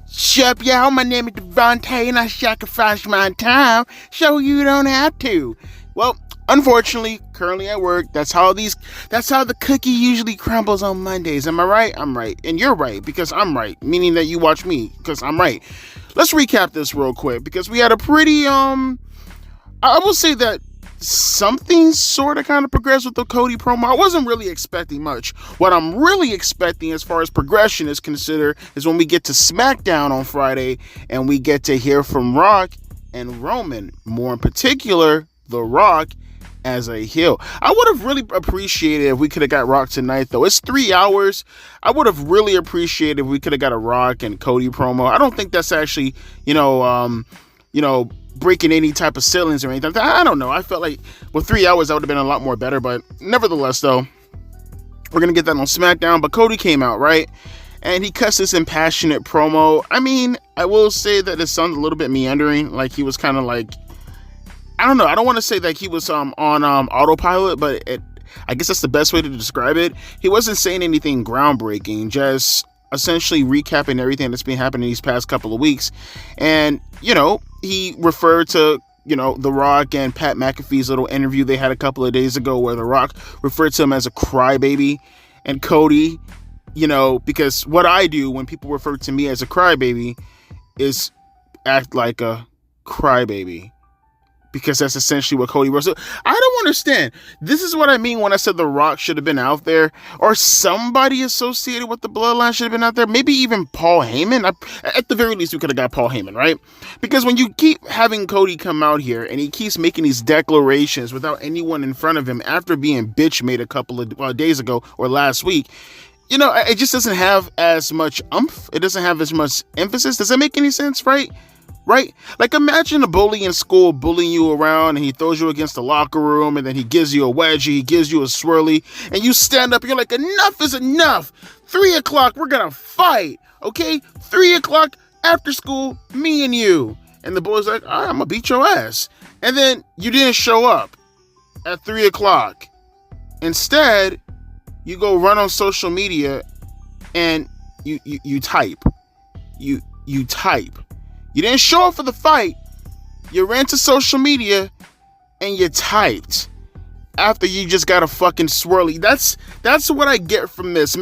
Sup, y'all? My name is Devontae, and I sacrifice my time so you don't have to. Well, unfortunately, currently at work, that's how the cookie usually crumbles on Mondays. Am I right? I'm right. And you're right, because I'm right. Meaning that you watch me, because I'm right. Let's recap this real quick, because we had a pretty, I will say that something sort of kind of progressed with the Cody promo. I wasn't really expecting much. What I'm really expecting as far as progression is considered is when we get to SmackDown on Friday and we get to hear from Rock and Roman, more in particular, The Rock as a heel. I would have really appreciated if we could have got Rock tonight, though. It's 3 hours. I would have really appreciated if we could have got a Rock and Cody promo. I don't think that's actually, breaking any type of ceilings or anything. I don't know. I felt like with 3 hours, that would have been a lot more better. But nevertheless, though, we're going to get that on SmackDown. But Cody came out, right? And he cuts this impassionate promo. I mean, I will say that it sounds a little bit meandering. Like he was kind of like, I don't know. I don't want to say that he was on autopilot, but I guess that's the best way to describe it. He wasn't saying anything groundbreaking, just essentially recapping everything that's been happening these past couple of weeks. And, he referred to, The Rock and Pat McAfee's little interview they had a couple of days ago where The Rock referred to him as a crybaby. And Cody, because what I do when people refer to me as a crybaby is act like a crybaby. Because that's essentially what Cody Rhodes. I don't understand. This is what I mean when I said The Rock should have been out there, or somebody associated with the Bloodline should have been out there. Maybe even Paul Heyman. At the very least, we could have got Paul Heyman, right? Because when you keep having Cody come out here and he keeps making these declarations without anyone in front of him after being bitch made a couple of days ago or last week, it just doesn't have as much oomph. It doesn't have as much emphasis. Does that make any sense, right? Right? Like imagine a bully in school bullying you around and he throws you against the locker room and then he gives you a wedgie, he gives you a swirly, and you stand up, you're like, enough is enough. 3:00, we're gonna fight. Okay? 3:00 after school, me and you. And the bully's like, all right, I'm gonna beat your ass. And then you didn't show up at 3:00. Instead, you go run on social media and you type. You type. You didn't show up for the fight. You ran to social media and you typed after you just got a fucking swirly. That's what I get from this.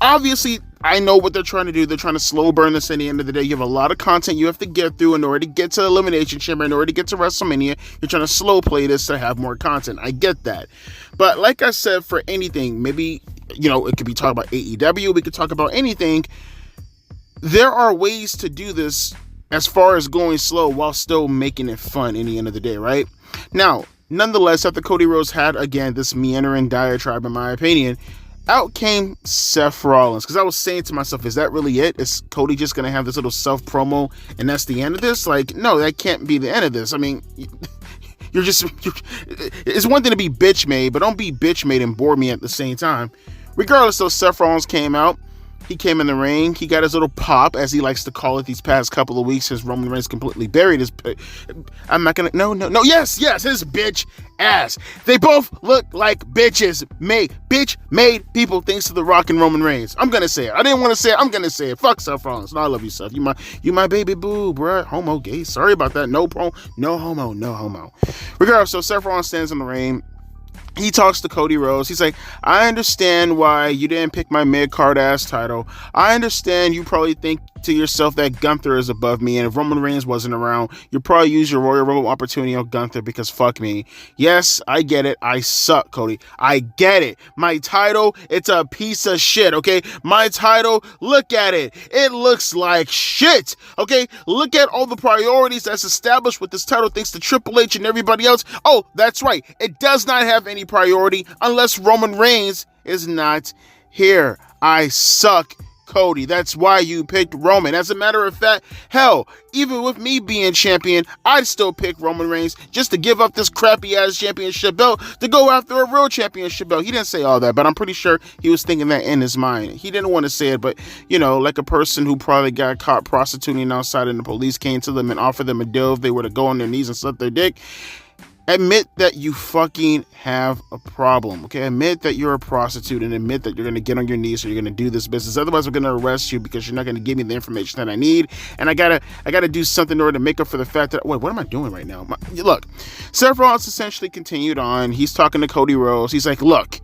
Obviously, I know what they're trying to do. They're trying to slow burn this at the end of the day. You have a lot of content you have to get through in order to get to Elimination Chamber, in order to get to WrestleMania. You're trying to slow play this to have more content. I get that. But like I said, for anything, maybe, it could be talking about AEW. We could talk about anything. There are ways to do this as far as going slow while still making it fun in the end of the day, right? Now, nonetheless, after Cody Rhodes had, again, this meandering diatribe, in my opinion, out came Seth Rollins. Because I was saying to myself, is that really it? Is Cody just going to have this little self-promo and that's the end of this? Like, no, that can't be the end of this. I mean, it's one thing to be bitch made, but don't be bitch made and bore me at the same time. Regardless, though, Seth Rollins came out. He came in the ring. He got his little pop, as he likes to call it, these past couple of weeks since Roman Reigns completely buried his... No, yes, his bitch ass. They both look like bitch made people thanks to The Rock and Roman Reigns. I'm gonna say it. I didn't want to say it. I'm gonna say it. Fuck Seth Rollins. No, I love you, Seth. You my baby boo, bruh. Homo, gay. Sorry about that. No homo. Regardless, so Seth Rollins stands in the ring. He talks to Cody Rhodes. He's like, I understand why you didn't pick my mid-card ass title. I understand you probably think to yourself that Gunther is above me, and if Roman Reigns wasn't around, you'd probably use your Royal Rumble opportunity on Gunther because fuck me. Yes, I get it. I suck, Cody. I get it. My title, it's a piece of shit, okay? My title, look at it. It looks like shit, okay? Look at all the priorities that's established with this title thanks to Triple H and everybody else. Oh, that's right. It does not have any priority unless Roman Reigns is not here. I suck, Cody. That's why you picked Roman. As a matter of fact, hell, even with me being champion, I'd still pick Roman Reigns just to give up this crappy ass championship belt to go after a real championship belt. He didn't say all that, but I'm pretty sure he was thinking that in his mind. He didn't want to say it, but you know, like a person who probably got caught prostituting outside and the police came to them and offered them a deal if they were to go on their knees and suck their dick. Admit that you fucking have a problem, okay? Admit that you're a prostitute and admit that you're going to get on your knees or you're going to do this business. Otherwise, we're going to arrest you because you're not going to give me the information that I need. And I gotta do something in order to make up for the fact that, wait, what am I doing right now? Look, Seth Rollins essentially continued on. He's talking to Cody Rhodes. He's like, look,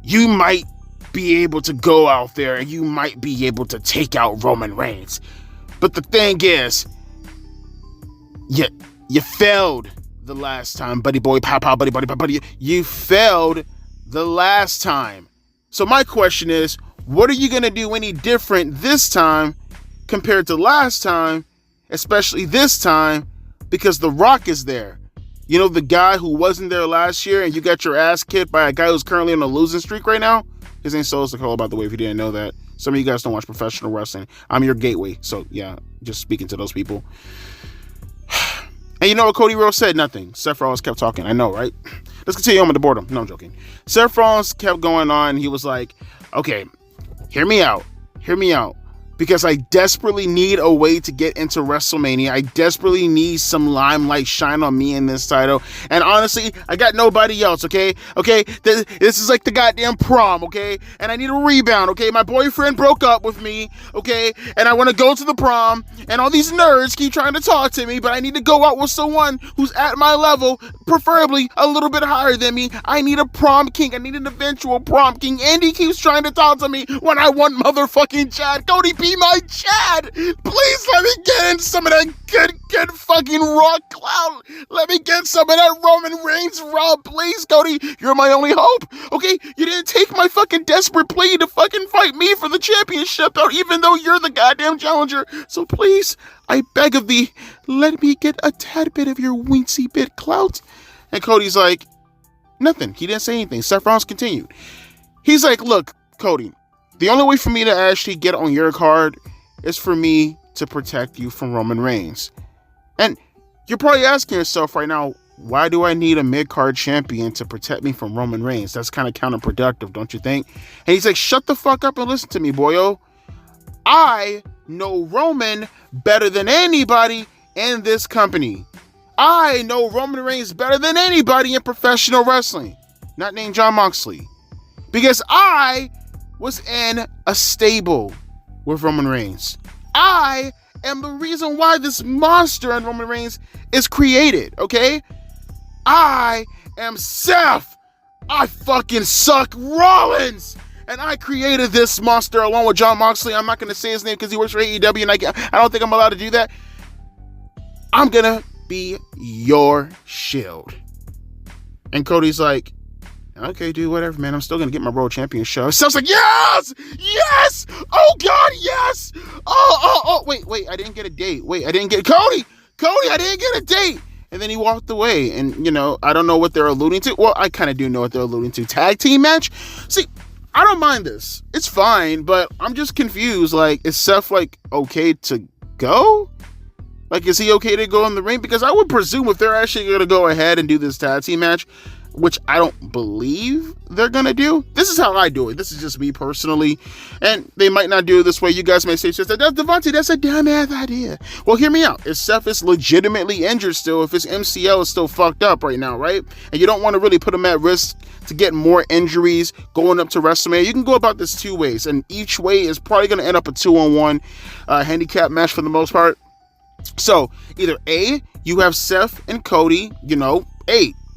you might be able to go out there and you might be able to take out Roman Reigns. But the thing is, you failed the last time, buddy boy, pow, buddy. You failed the last time. So my question is, what are you going to do any different this time compared to last time, especially this time, because The Rock is there? You know, the guy who wasn't there last year and you got your ass kicked by a guy who's currently on a losing streak right now? His name's Solo Sikoa, by the way, if you didn't know that. Some of you guys don't watch professional wrestling. I'm your gateway. So yeah, just speaking to those people. And you know what Cody Rhodes said? Nothing. Seth Rollins kept talking. I know, right? Let's continue on with the boredom. No, I'm joking. Seth Rollins kept going on. He was like, okay, hear me out. Because I desperately need a way to get into WrestleMania. I desperately need some limelight shine on me in this title. And honestly, I got nobody else, okay? This is like the goddamn prom, okay? And I need a rebound, okay? My boyfriend broke up with me, okay? And I want to go to the prom. And all these nerds keep trying to talk to me, but I need to go out with someone who's at my level, preferably a little bit higher than me. I need a prom king. I need an eventual prom king. Andy keeps trying to talk to me when I want motherfucking Chad. Cody, be my Chad. Please let me get in some of that good fucking Raw clout. Let me get some of that Roman Reigns Raw. Please, Cody. You're my only hope. Okay? You didn't take my fucking desperate plea to fucking fight me for the championship, even though you're the goddamn challenger. So please, I beg of thee, let me get a tad bit of your wincy bit clout. And Cody's like, nothing. He didn't say anything. Seth Rollins continued. He's like, look, Cody, the only way for me to actually get on your card is for me to protect you from Roman Reigns. And you're probably asking yourself right now, why do I need a mid-card champion to protect me from Roman Reigns? That's kind of counterproductive, don't you think? And he's like, shut the fuck up and listen to me, boyo. I know Roman better than anybody in this company. I know Roman Reigns better than anybody in professional wrestling. Not named Jon Moxley. Because I was in a stable with Roman Reigns. I am the reason why this monster in Roman Reigns is created, okay? I am Seth. I fucking suck Rollins. And I created this monster along with Jon Moxley. I'm not going to say his name because he works for AEW and I don't think I'm allowed to do that. I'm going to be your shield. And Cody's like, okay, dude, whatever, man. I'm still going to get my World Championship. Seth's like, yes! Oh, God, yes! Oh, wait, I didn't get a date. Cody, I didn't get a date. And then he walked away. And, you know, I don't know what they're alluding to. Well, I kind of do know what they're alluding to. Tag team match? See, I don't mind this. It's fine, but I'm just confused. Like, is Seth, like, okay to go? Like, is he okay to go in the ring? Because I would presume if they're actually going to go ahead and do this tag team match, which I don't believe they're going to do. This is how I do it. This is just me personally. And they might not do it this way. You guys may say, that's Devontae, that's a dumbass idea. Well, hear me out. If Seth is legitimately injured still, if his MCL is still fucked up right now, right? And you don't want to really put him at risk to get more injuries going up to WrestleMania, you can go about this two ways. And each way is probably going to end up a 2-on-1 handicap match for the most part. So either A, you have Seth and Cody, you know,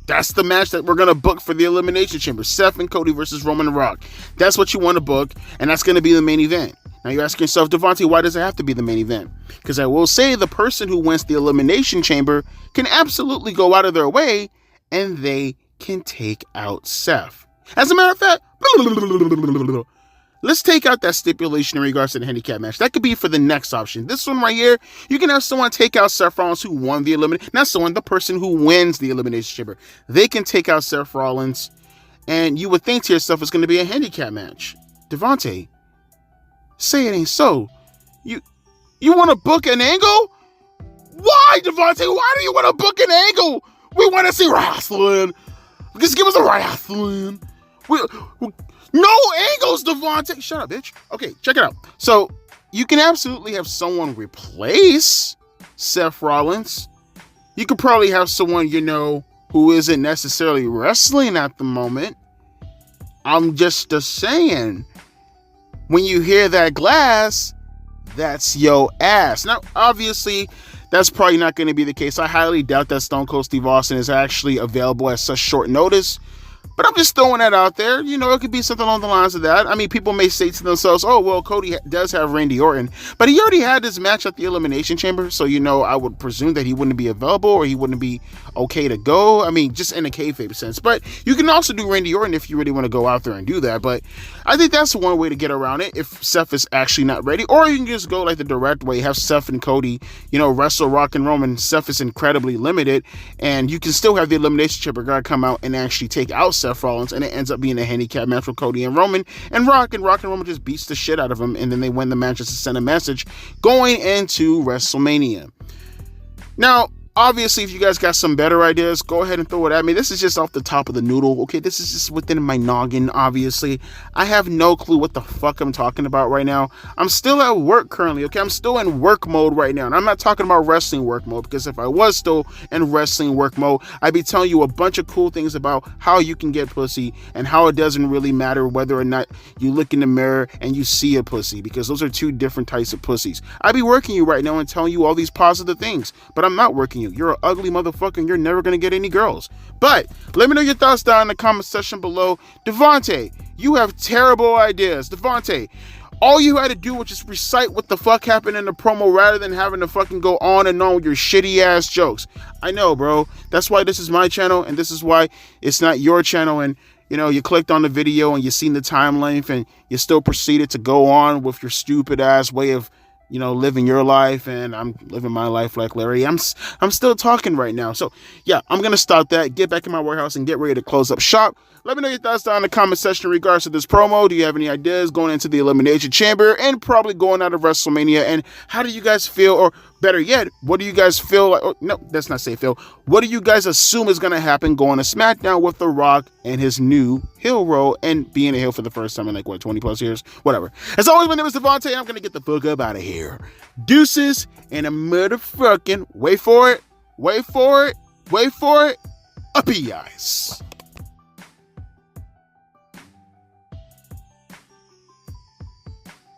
that's the match that we're going to book for the Elimination Chamber. Seth and Cody versus Roman and Rock. That's what you want to book, and that's going to be the main event. Now you're asking yourself, Devontae, why does it have to be the main event? Because I will say the person who wins the Elimination Chamber can absolutely go out of their way and they can take out Seth. As a matter of fact, let's take out that stipulation in regards to the handicap match. That could be for the next option. This one right here, you can have someone take out Seth Rollins who won the elimination. Not someone, the person who wins the Elimination Chamber. They can take out Seth Rollins, and you would think to yourself it's going to be a handicap match. Devontae, say it ain't so. You want to book an angle? Why, Devontae? Why do you want to book an angle? We want to see wrestling. Just give us a wrestling. No angles, Devontae. Shut up, bitch. Okay, check it out. So you can absolutely have someone replace Seth Rollins. You could probably have someone, who isn't necessarily wrestling at the moment. I'm just saying, when you hear that glass, that's your ass. Now, obviously, that's probably not going to be the case. I highly doubt that Stone Cold Steve Austin is actually available at such short notice. But I'm just throwing that out there. It could be something along the lines of that. I mean, people may say to themselves, oh, well, Cody does have Randy Orton. But he already had this match at the Elimination Chamber. So, I would presume that he wouldn't be available or he wouldn't be okay to go. I mean, just in a kayfabe sense. But you can also do Randy Orton if you really want to go out there and do that. But I think that's one way to get around it if Seth is actually not ready. Or you can just go like the direct way, have Seth and Cody, wrestle Rock and Roman. Seth is incredibly limited. And you can still have the Elimination Chamber guy come out and actually take out Seth Rollins, and it ends up being a handicap match with Cody and Roman, and Rock and Roman just beats the shit out of him, and then they win the match just to send a message going into WrestleMania. Now, obviously, if you guys got some better ideas, go ahead and throw it at me. This is just off the top of the noodle, okay? This is just within my noggin, obviously. I have no clue what the fuck I'm talking about right now. I'm still at work currently, okay? I'm still in work mode right now. And I'm not talking about wrestling work mode, because if I was still in wrestling work mode, I'd be telling you a bunch of cool things about how you can get pussy and how it doesn't really matter whether or not you look in the mirror and you see a pussy, because those are two different types of pussies. I'd be working you right now and telling you all these positive things, but I'm not working you. You're an ugly motherfucker and you're never going to get any girls. But let me know your thoughts down in the comment section below. Devontae, you have terrible ideas. Devontae, all you had to do was just recite what the fuck happened in the promo rather than having to fucking go on and on with your shitty ass jokes. I know, bro. That's why this is my channel, and this is why it's not your channel. And you clicked on the video and you seen the time length and you still proceeded to go on with your stupid ass way of living your life, and I'm living my life like Larry. I'm still talking right now. So yeah, I'm going to stop that, get back in my warehouse, and get ready to close up shop. Let me know your thoughts down in the comment section in regards to this promo. Do you have any ideas going into the Elimination Chamber and probably going out of WrestleMania? And how do you guys feel, or better yet, what do you guys feel like? Oh, no, that's not say feel. What do you guys assume is going to happen going to SmackDown with The Rock and his new heel role and being a heel for the first time in 20 plus years? Whatever. As always, my name is Devontae. I'm going to get the fuck up out of here. Deuces and a motherfucking, wait for it, uppy eyes.